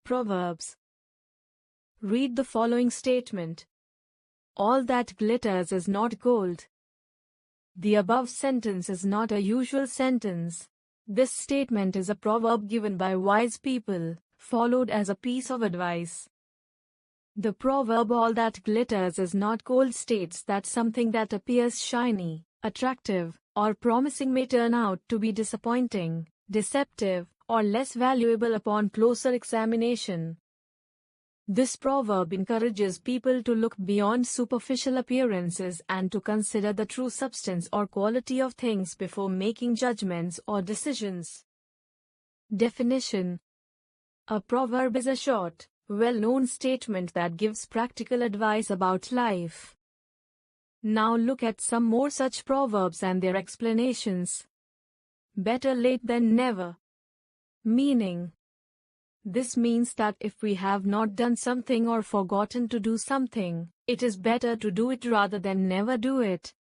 Proverbs. Read the following statement. All that glitters is not gold. The above sentence is not a usual sentence. This statement is a proverb given by wise people, followed as a piece of advice. The proverb all that glitters is not gold states that something that appears shiny, attractive, or promising may turn out to be disappointing, deceptive, or less valuable upon closer examination. This proverb encourages people to look beyond superficial appearances and to consider the true substance or quality of things before making judgments or decisions. Definition: a proverb is a short, well-known statement that gives practical advice about life. Now look at some more such proverbs and their explanations. Better late than never. Meaning: this means that if we have not done something or forgotten to do something, it is better to do it rather than never do it.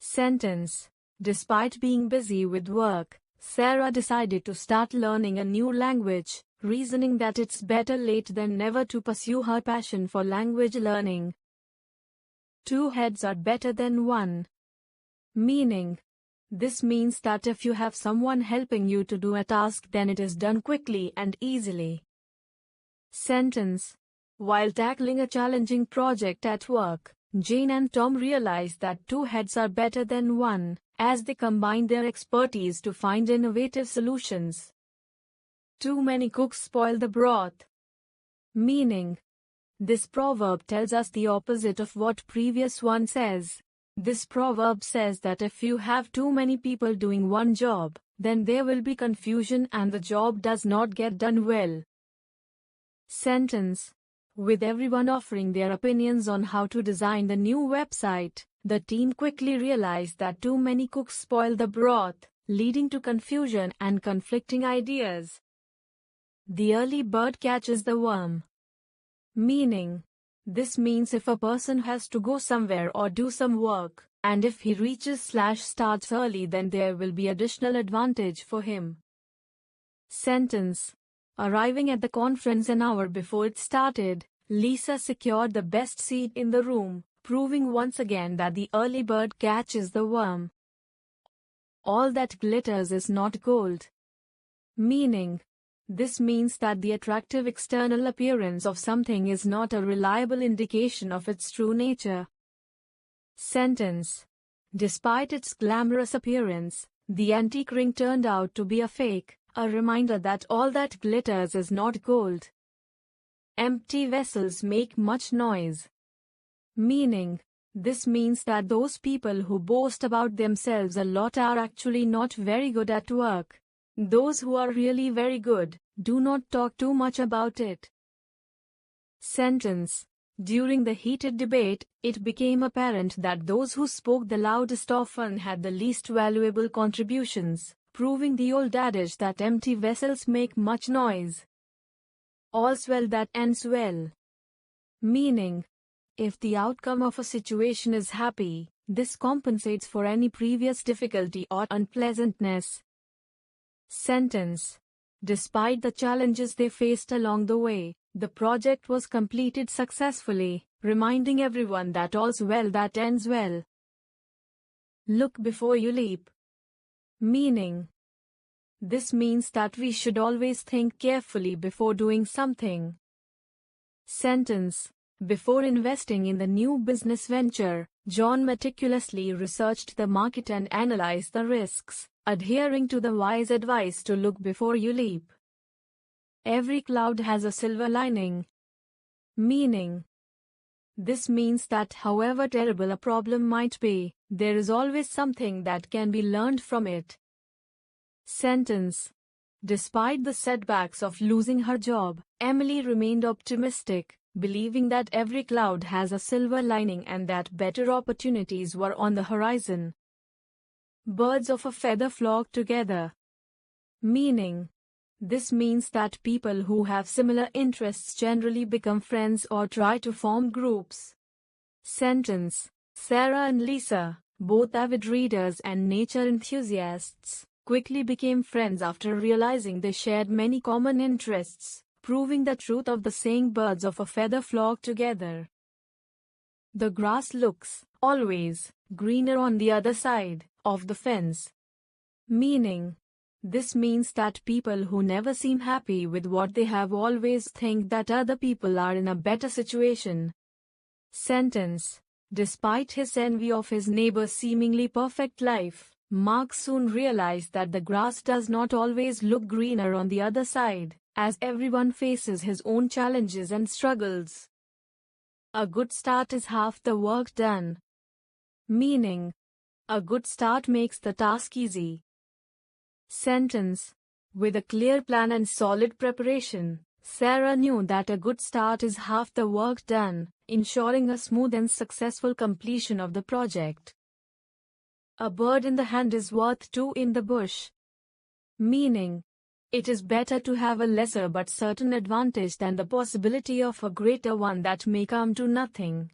Sentence: despite being busy with work, Sarah decided to start learning a new language, reasoning that it's better late than never to pursue her passion for language learning. Two heads are better than one. Meaning: this means that if you have someone helping you to do a task, then it is done quickly and easily. Sentence: while tackling a challenging project at work, Jane and Tom realized that two heads are better than one, as they combined their expertise to find innovative solutions. Too many cooks spoil the broth. Meaning: this proverb tells us the opposite of what previous one says. This proverb says that if you have too many people doing one job, then there will be confusion and the job does not get done well. Sentence: with everyone offering their opinions on how to design the new website, the team quickly realized that too many cooks spoil the broth, leading to confusion and conflicting ideas. The early bird catches the worm. Meaning: this means if a person has to go somewhere or do some work, and if he reaches/starts early, then there will be additional advantage for him. Sentence: arriving at the conference an hour before it started, Lisa secured the best seat in the room, proving once again that the early bird catches the worm. All that glitters is not gold. Meaning: this means that the attractive external appearance of something is not a reliable indication of its true nature. Sentence: despite its glamorous appearance, the antique ring turned out to be a fake, a reminder that all that glitters is not gold. Empty vessels make much noise. Meaning: this means that those people who boast about themselves a lot are actually not very good at work. Those who are really very good do not talk too much about it. Sentence: during the heated debate, it became apparent that those who spoke the loudest often had the least valuable contributions, proving the old adage that empty vessels make much noise. All's well that ends well. Meaning: if the outcome of a situation is happy, this compensates for any previous difficulty or unpleasantness. Sentence: despite the challenges they faced along the way, the project was completed successfully, reminding everyone that all's well that ends well. Look before you leap. Meaning: this means that we should always think carefully before doing something. Sentence: before investing in the new business venture, John meticulously researched the market and analyzed the risks, adhering to the wise advice to look before you leap. Every cloud has a silver lining. Meaning: this means that however terrible a problem might be, there is always something that can be learned from it. Sentence: despite the setbacks of losing her job, Emily remained optimistic, believing that every cloud has a silver lining and that better opportunities were on the horizon. Birds of a feather flock together. Meaning: this means that people who have similar interests generally become friends or try to form groups. Sentence: Sarah and Lisa, both avid readers and nature enthusiasts, quickly became friends after realizing they shared many common interests, proving the truth of the saying birds of a feather flock together. The grass looks, always, greener on the other side of the fence. Meaning, this means that people who never seem happy with what they have always think that other people are in a better situation. Sentence. Despite his envy of his neighbor's seemingly perfect life, Mark soon realized that the grass does not always look greener on the other side, as everyone faces his own challenges and struggles. A good start is half the work done. Meaning, a good start makes the task easy. Sentence. With a clear plan and solid preparation, Sarah knew that a good start is half the work done, ensuring a smooth and successful completion of the project. A bird in the hand is worth two in the bush. Meaning, it is better to have a lesser but certain advantage than the possibility of a greater one that may come to nothing.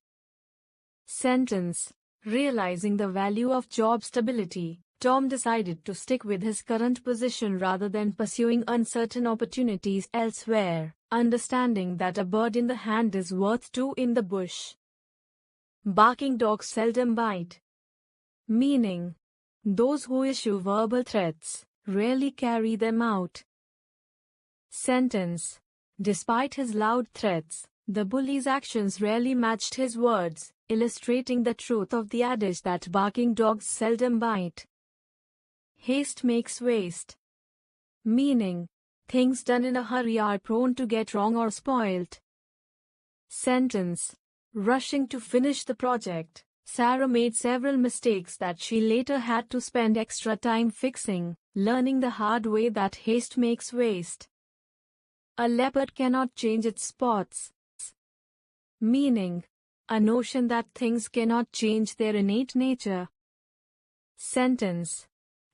Sentence. Realizing the value of job stability, Tom decided to stick with his current position rather than pursuing uncertain opportunities elsewhere, understanding that a bird in the hand is worth two in the bush. Barking dogs seldom bite. Meaning, those who issue verbal threats rarely carry them out. Sentence. Despite his loud threats, the bully's actions rarely matched his words, illustrating the truth of the adage that barking dogs seldom bite. Haste makes waste. Meaning, things done in a hurry are prone to get wrong or spoilt. Sentence. Rushing to finish the project, Sarah made several mistakes that she later had to spend extra time fixing, learning the hard way that haste makes waste. A leopard cannot change its spots. Meaning, a notion that things cannot change their innate nature. Sentence.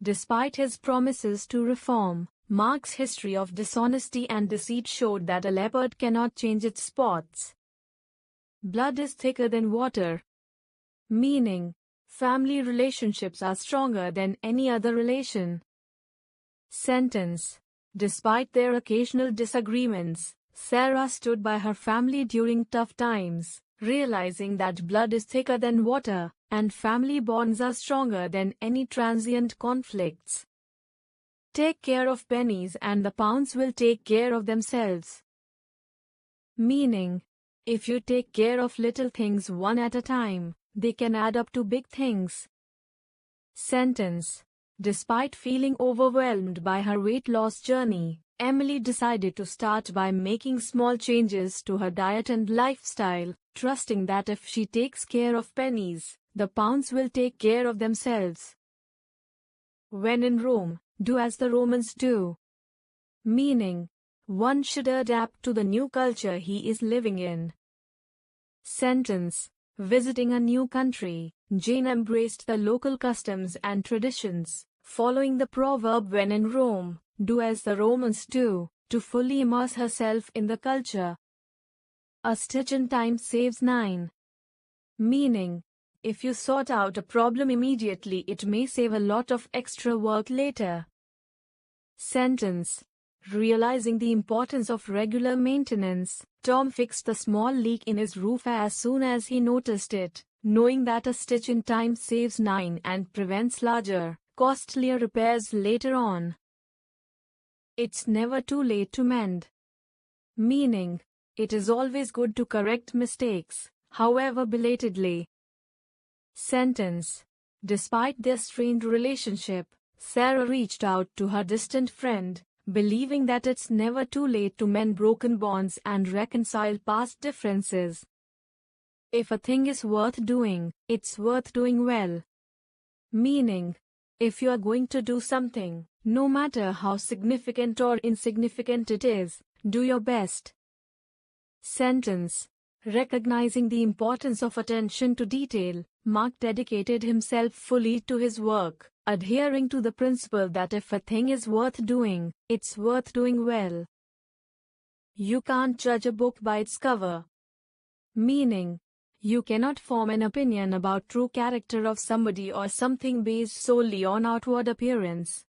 Despite his promises to reform, Mark's history of dishonesty and deceit showed that a leopard cannot change its spots. Blood is thicker than water. Meaning, family relationships are stronger than any other relation. Sentence. Despite their occasional disagreements, Sarah stood by her family during tough times, realizing that blood is thicker than water, and family bonds are stronger than any transient conflicts. Take care of pennies and the pounds will take care of themselves. Meaning, if you take care of little things one at a time, they can add up to big things. Sentence. Despite feeling overwhelmed by her weight loss journey, Emily decided to start by making small changes to her diet and lifestyle, trusting that if she takes care of pennies, the pounds will take care of themselves. When in Rome, do as the Romans do. Meaning, one should adapt to the new culture he is living in. Sentence. Visiting a new country, Jane embraced the local customs and traditions, following the proverb when in Rome, do as the Romans do, to fully immerse herself in the culture. A stitch in time saves 9. Meaning, if you sort out a problem immediately, it may save a lot of extra work later. Sentence. Realizing the importance of regular maintenance, Tom fixed the small leak in his roof as soon as he noticed it, knowing that a stitch in time saves 9 and prevents larger, costlier repairs later on. It's never too late to mend. Meaning, it is always good to correct mistakes, however belatedly. Sentence. Despite their strained relationship, Sarah reached out to her distant friend, believing that it's never too late to mend broken bonds and reconcile past differences. If a thing is worth doing, it's worth doing well. Meaning, if you are going to do something, no matter how significant or insignificant it is, do your best. Sentence. Recognizing the importance of attention to detail, Mark dedicated himself fully to his work, adhering to the principle that if a thing is worth doing, it's worth doing well. You can't judge a book by its cover. Meaning, you cannot form an opinion about true character of somebody or something based solely on outward appearance.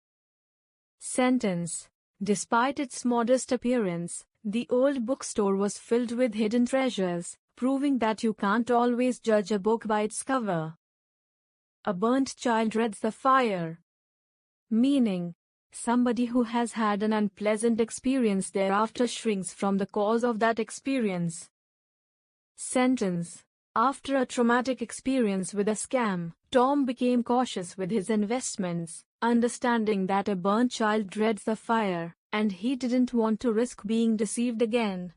Sentence. Despite its modest appearance, The old bookstore was filled with hidden treasures, proving that you can't always judge a book by its cover. A burnt child dreads the fire. Meaning, somebody who has had an unpleasant experience thereafter shrinks from the cause of that experience. Sentence. After a traumatic experience with a scam, Tom became cautious with his investments, understanding that a burnt child dreads the fire, and he didn't want to risk being deceived again.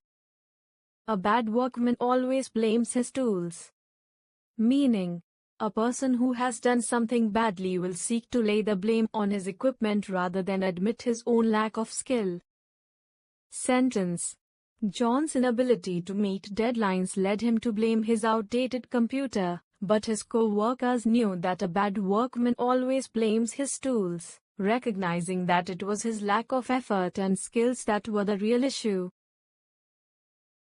A bad workman always blames his tools. Meaning, a person who has done something badly will seek to lay the blame on his equipment rather than admit his own lack of skill. Sentence. John's inability to meet deadlines led him to blame his outdated computer, but his co-workers knew that a bad workman always blames his tools, recognizing that it was his lack of effort and skills that were the real issue.